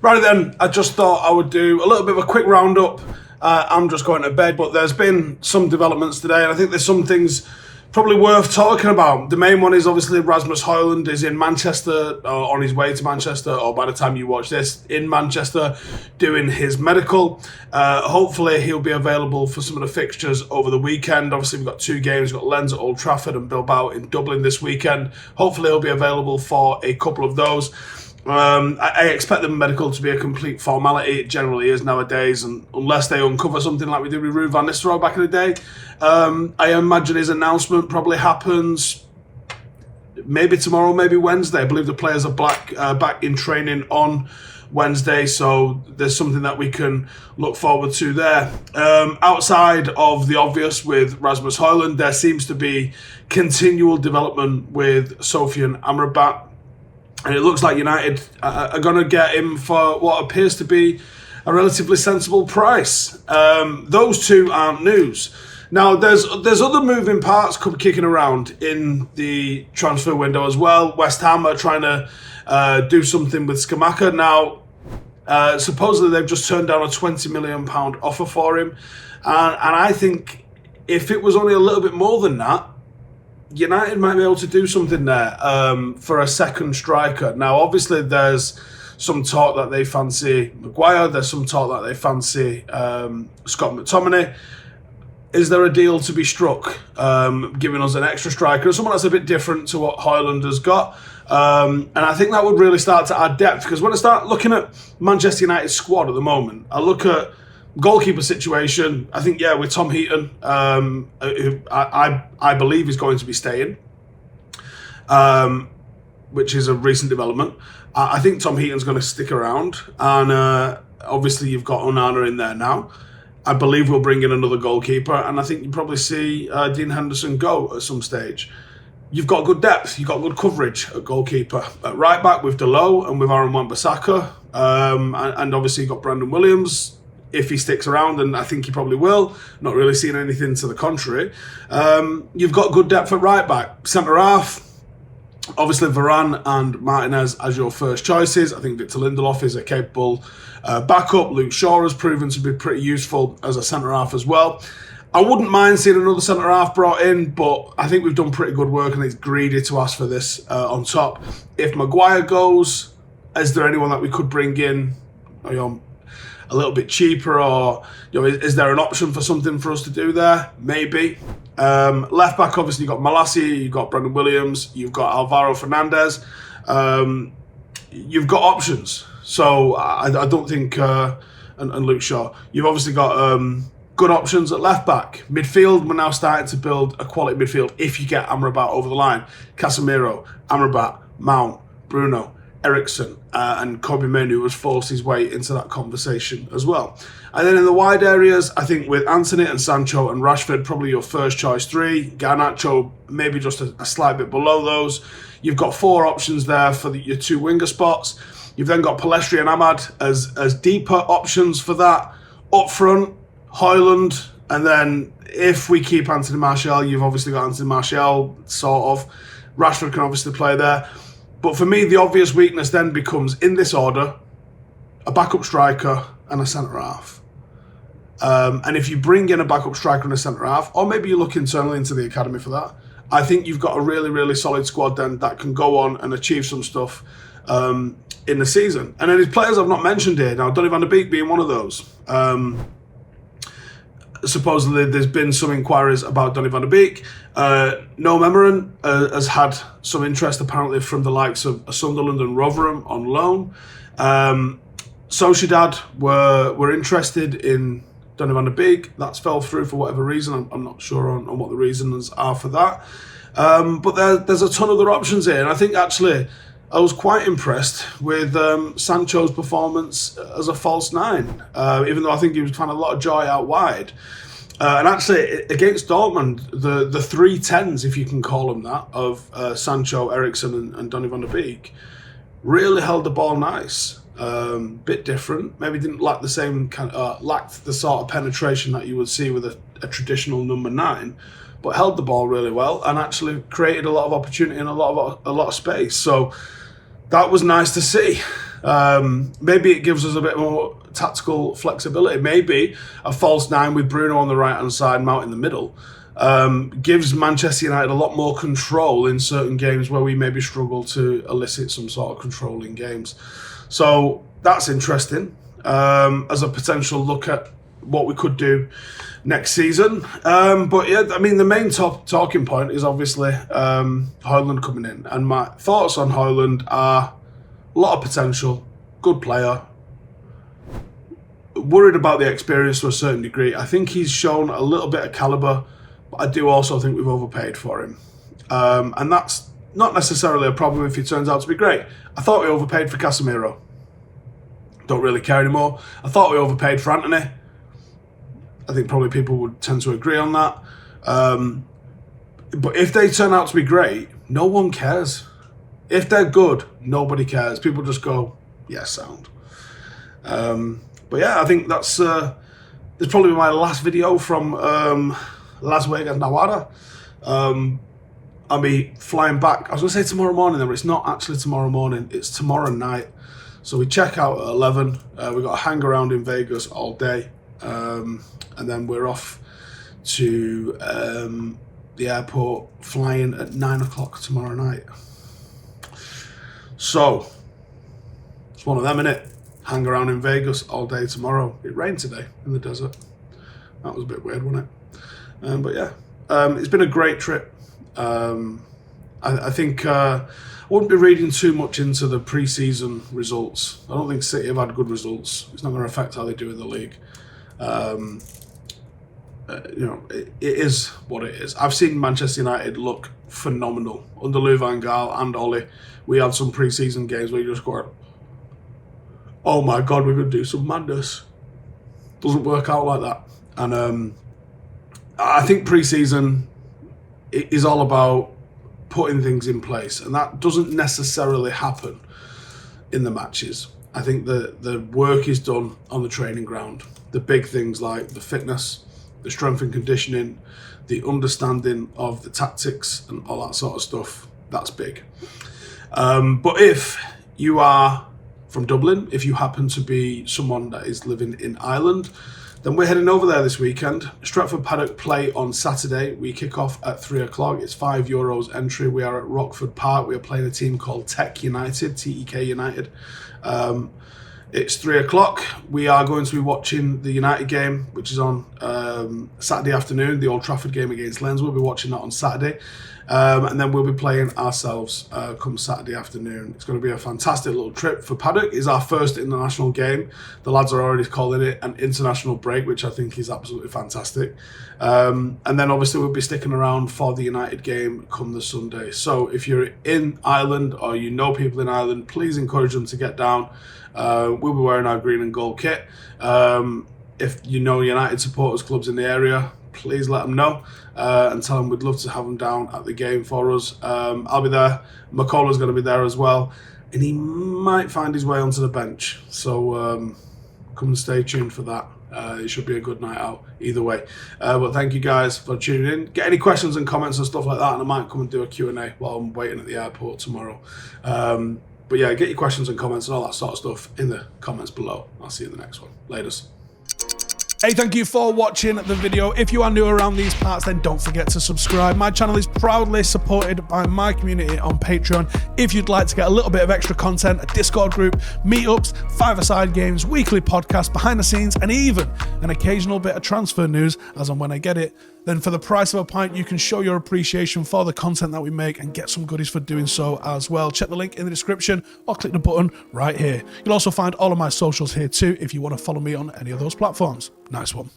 Right then, I just thought I would do a little bit of a quick roundup. I'm just going to bed, but there's been some developments today, and I think there's some things probably worth talking about. The main one is obviously Rasmus Hojlund is in Manchester, or on his way to Manchester, or by the time you watch this, in Manchester, doing his medical. Hopefully he'll be available for some of the fixtures over the weekend. Obviously we've got 2 games, we've got Lens at Old Trafford and Bilbao in Dublin this weekend. Hopefully he'll be available for a couple of those. I expect the medical to be a complete formality. It generally is nowadays, and unless they uncover something like we did with Ruud van Nistelrooy back in the day, I imagine his announcement probably happens maybe tomorrow, maybe Wednesday. I believe the players are back in training on Wednesday, so there's something that we can look forward to there. Outside of the obvious with Rasmus Hojlund, there seems to be continual development with Sofyan Amrabat. And it looks like United are going to get him for what appears to be a relatively sensible price. Those two aren't news. Now, there's other moving parts kicking around in the transfer window as well. West Ham are trying to do something with Scamacca. Now, supposedly they've just turned down a £20 million offer for him. And I think if it was only a little bit more than that, United might be able to do something there for a second striker. Now, obviously, there's some talk that they fancy Maguire. There's some talk that they fancy Scott McTominay. Is there a deal to be struck, giving us an extra striker, someone that's a bit different to what Highland has got? And I think that would really start to add depth, because when I start looking at Manchester United's squad at the moment, I look at goalkeeper situation. I think, with Tom Heaton, who I believe is going to be staying, which is a recent development. I think Tom Heaton's going to stick around, and obviously you've got Onana in there now. I believe we'll bring in another goalkeeper, and I think you'll probably see Dean Henderson go at some stage. You've got good depth, you've got good coverage at goalkeeper. At right back with Dalot and with Aaron Wan-Bissaka, and obviously you've got Brandon Williams, if he sticks around, and I think he probably will. Not really seeing anything to the contrary. You've got good depth at right back. Centre half, obviously Varane and Martinez as your first choices. I think Victor Lindelof is a capable backup. Luke Shaw has proven to be pretty useful as a centre half as well. I wouldn't mind seeing another centre half brought in, but I think we've done pretty good work, and it's greedy to ask for this on top. If Maguire goes, is there anyone that we could bring in a little bit cheaper, or is there an option for something for us to do there? Maybe. Left back, obviously, you've got Malassi, you've got Brandon Williams, you've got Alvaro Fernandez. You've got options. So I don't think, and Luke Shaw, you've obviously got good options at left back. Midfield, we're now starting to build a quality midfield if you get Amrabat over the line. Casemiro, Amrabat, Mount, Bruno, Eriksen, and Kobbie Mainoo has forced his way into that conversation as well. And then in the wide areas, I think with Anthony and Sancho and Rashford, probably your first choice 3. Garnacho, maybe just a slight bit below those. You've got 4 options there for your 2 winger spots. You've then got Pellistri and Ahmad as deeper options for that. Up front, Højlund, and then if we keep Anthony Martial, you've obviously got Anthony Martial, sort of. Rashford can obviously play there. But for me, the obvious weakness then becomes, in this order, a backup striker and a centre-half. And if you bring in a backup striker and a centre-half, or maybe you look internally into the academy for that, I think you've got a really, really solid squad then that can go on and achieve some stuff in the season. And then there's players I've not mentioned here. Now, Donny van de Beek being one of those. Supposedly there's been some inquiries about Donny van de Beek. Noam Emmerich has had some interest apparently from the likes of Sunderland and Rotherham on loan. Sociedad were interested in Donny van de Beek. That's fell through for whatever reason. I'm not sure on what the reasons are for that. But there's a ton of other options here, and I think actually I was quite impressed with Sancho's performance as a false 9, even though I think he was finding a lot of joy out wide. And actually, against Dortmund, the 3 10s, if you can call them that, of Sancho, Eriksen and Donny van de Beek, really held the ball nice. Bit different. Maybe didn't lack the same lacked the sort of penetration that you would see with a traditional number 9, but held the ball really well and actually created a lot of opportunity and a lot of space. So that was nice to see. Maybe it gives us a bit more tactical flexibility. Maybe a false 9 with Bruno on the right-hand side, Mount in the middle, gives Manchester United a lot more control in certain games where we maybe struggle to elicit some sort of control in games. So that's interesting as a potential look at what we could do next season. But yeah, I mean, the main talking point is obviously Højlund coming in. And my thoughts on Højlund are a lot of potential, good player, worried about the experience to a certain degree. I think he's shown a little bit of calibre, but I do also think we've overpaid for him. And that's not necessarily a problem if he turns out to be great. I thought we overpaid for Casemiro. Don't really care anymore. I thought we overpaid for Antony. I think probably people would tend to agree on that. But if they turn out to be great, no one cares. If they're good, nobody cares. People just go, yeah, sound. But yeah, I think that's probably my last video from Las Vegas, Nevada. I'll be flying back. I was going to say tomorrow morning, but it's not actually tomorrow morning. It's tomorrow night. So we check out at 11. We've got to hang around in Vegas all day. And then we're off to the airport, flying at 9 o'clock tomorrow night. So, it's one of them, innit? Hang around in Vegas all day tomorrow. It rained today in the desert. That was a bit weird, wasn't it? But yeah, it's been a great trip. I think I wouldn't be reading too much into the pre-season results. I don't think City have had good results. It's not going to affect how they do in the league. You know, it is what it is. I've seen Manchester United look phenomenal under Louis van Gaal and Ollie. We had some pre-season games where you just go, oh my God, we're going to do some madness. Doesn't work out like that. And I think pre-season is all about putting things in place, and that doesn't necessarily happen in the matches. I think the work is done on the training ground. The big things like the fitness, the strength and conditioning, the understanding of the tactics and all that sort of stuff, that's big. But if you are from Dublin, if you happen to be someone that is living in Ireland, then we're heading over there this weekend. Stretford Paddock play on Saturday. We kick off at 3 o'clock. It's €5 entry. We are at Rockford Park. We are playing a team called Tech United, T-E-K United. It's 3 o'clock. We are going to be watching the United game, which is on Saturday afternoon, the Old Trafford game against Lens. We'll be watching that on Saturday. And then we'll be playing ourselves come Saturday afternoon. It's going to be a fantastic little trip for Paddock. It's our first international game. The lads are already calling it an international break, which I think is absolutely fantastic. And then obviously we'll be sticking around for the United game come the Sunday. So if you're in Ireland or you know people in Ireland, please encourage them to get down. We'll be wearing our green and gold kit. If you know United supporters clubs in the area, please let them know and tell them we'd love to have them down at the game for us. I'll be there. McCullough's going to be there as well, and he might find his way onto the bench. So come and stay tuned for that. It should be a good night out either way. But thank you guys for tuning in. Get any questions and comments and stuff like that, and I might come and do a Q&A while I'm waiting at the airport tomorrow. But yeah, get your questions and comments and all that sort of stuff in the comments below. I'll see you in the next one. Laters. Hey, thank you for watching the video. If you are new around these parts, then don't forget to subscribe. My channel is proudly supported by my community on Patreon. If you'd like to get a little bit of extra content, a Discord group, meetups, five-a-side games, weekly podcasts, behind the scenes, and even an occasional bit of transfer news as and when I get it, then for the price of a pint, you can show your appreciation for the content that we make and get some goodies for doing so as well. Check the link in the description or click the button right here. You'll also find all of my socials here too if you want to follow me on any of those platforms. Nice one.